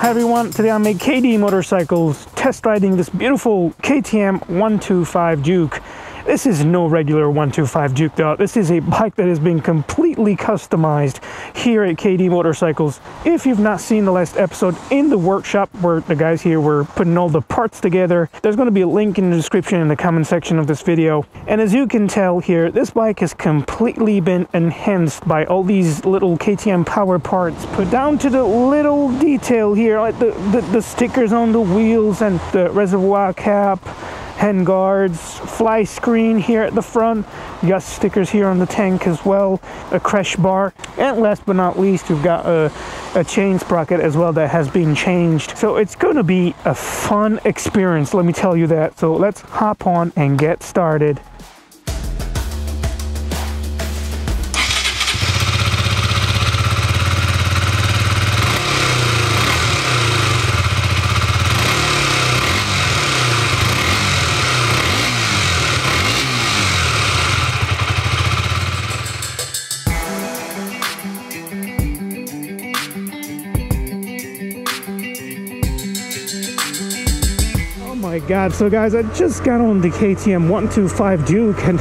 Hi everyone, today I'm at KD Motorcycles test riding this beautiful KTM 125 Juke. This is no regular 125 Juke though. This is a bike that has been completely customized here at KD Motorcycles. If you've not seen the last episode in the workshop where the guys here were putting all the parts together, there's going to be a link in the description in the comment section of this video. And as you can tell here, this bike has completely been enhanced by all these little KTM power parts, put down to the little detail here, like the stickers on the wheels and the reservoir cap, handguards, fly screen here at the front. You got stickers here on the tank as well, a crash bar, and last but not least, we've got a chain sprocket as well that has been changed. So it's going to be a fun experience, let me tell you that. So let's hop on and get started. My God, so guys, I just got on the KTM 125 Juke, and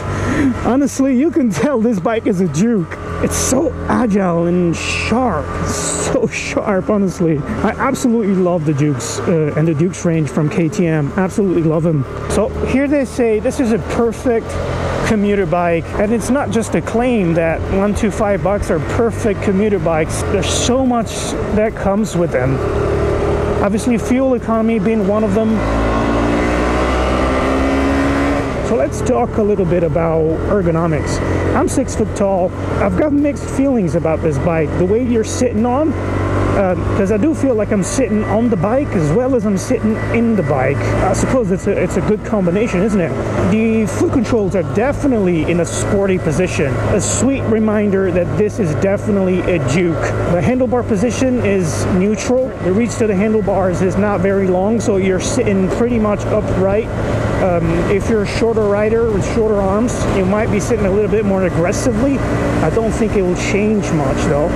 honestly, you can tell this bike is a Juke. It's so agile and sharp, so sharp, honestly. I absolutely love the Jukes and the Dukes range from KTM. Absolutely love them. So here they say this is a perfect commuter bike, and it's not just a claim that 125 bikes are perfect commuter bikes. There's so much that comes with them. Obviously, fuel economy being one of them. So let's talk a little bit about ergonomics. I'm 6 foot tall. I've got mixed feelings about this bike. The way you're sitting on, because I do feel like I'm sitting on the bike as well as I'm sitting in the bike. I suppose it's a good combination, isn't it? The foot controls are definitely in a sporty position. A sweet reminder that this is definitely a Juke. The handlebar position is neutral. The reach to the handlebars is not very long, so you're sitting pretty much upright. If you're a shorter rider with shorter arms, you might be sitting a little bit more aggressively. I don't think it will change much though.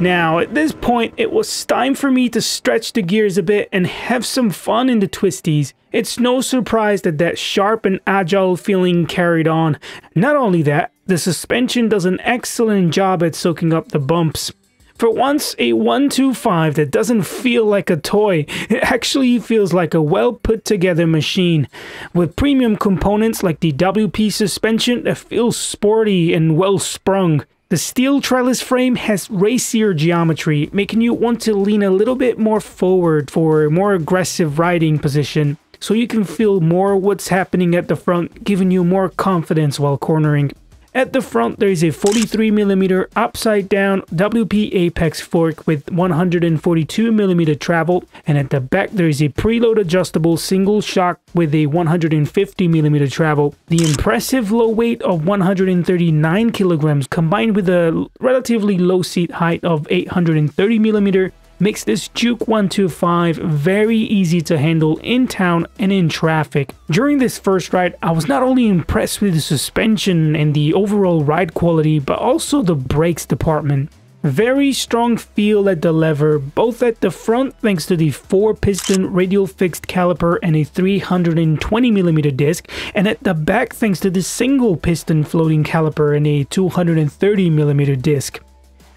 Now, at this point, it was time for me to stretch the gears a bit and have some fun in the twisties. It's no surprise that that sharp and agile feeling carried on. Not only that, the suspension does an excellent job at soaking up the bumps. For once, a 125 that doesn't feel like a toy, it actually feels like a well put together machine. With premium components like the WP suspension that feels sporty and well sprung. The steel trellis frame has racier geometry, making you want to lean a little bit more forward for a more aggressive riding position, so you can feel more what's happening at the front, giving you more confidence while cornering. At the front, there is a 43mm upside down WP Apex fork with 142mm travel, and at the back there is a preload adjustable single shock with a 150mm travel. The impressive low weight of 139 kilograms combined with a relatively low seat height of 830mm makes this Juke 125 very easy to handle in town and in traffic. During this first ride, I was not only impressed with the suspension and the overall ride quality, but also the brakes department. Very strong feel at the lever, both at the front thanks to the 4-piston radial fixed caliper and a 320mm disc, and at the back thanks to the single piston floating caliper and a 230mm disc.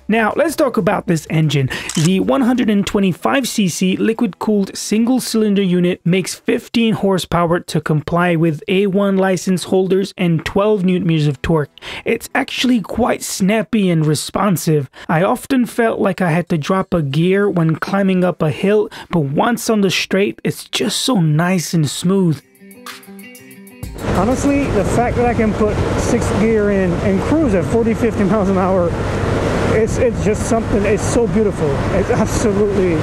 Now, let's talk about this engine. The 125cc liquid-cooled single-cylinder unit makes 15 horsepower to comply with A1 license holders and 12 Nm of torque. It's actually quite snappy and responsive. I often felt like I had to drop a gear when climbing up a hill, but once on the straight, it's just so nice and smooth. Honestly, the fact that I can put 6th gear in and cruise at 40-50 miles an hour, it's just something, it's so beautiful. It's absolutely...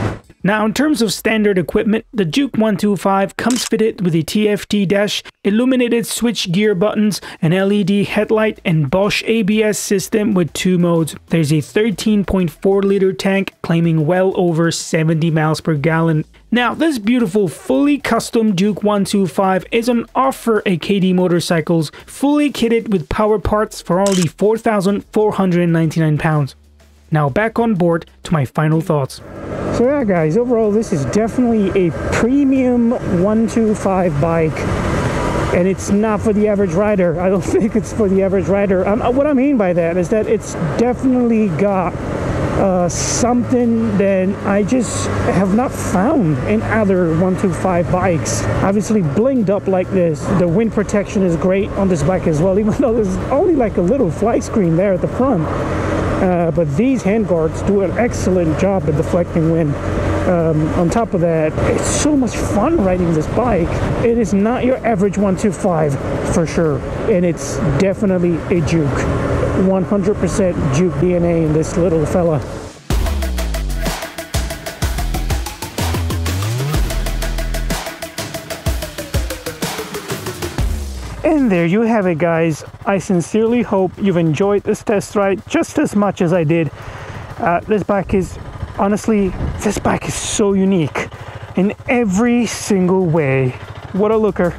Now, in terms of standard equipment, the Juke 125 comes fitted with a TFT dash, illuminated switch gear buttons, an LED headlight, and Bosch ABS system with 2 modes. There's a 13.4 liter tank claiming well over 70 miles per gallon. Now, this beautiful fully custom Juke 125 is on offer at KD Motorcycles, fully kitted with power parts for only £4,499. Now back on board to my final thoughts. So yeah guys, overall this is definitely a premium 125 bike, and it's not for the average rider. I don't think it's for the average rider. What I mean by that is that it's definitely got something that I just have not found in other 125 bikes. Obviously blinged up like this. The wind protection is great on this bike as well, even though there's only like a little fly screen there at the front. But these handguards do an excellent job at deflecting wind. On top of that, it's so much fun riding this bike. It is not your average 125 for sure, and it's definitely a Juke. 100% Juke DNA in this little fella. And there you have it guys. I sincerely hope you've enjoyed this test ride just as much as I did. This bike is, honestly, this bike is so unique in every single way. What a looker.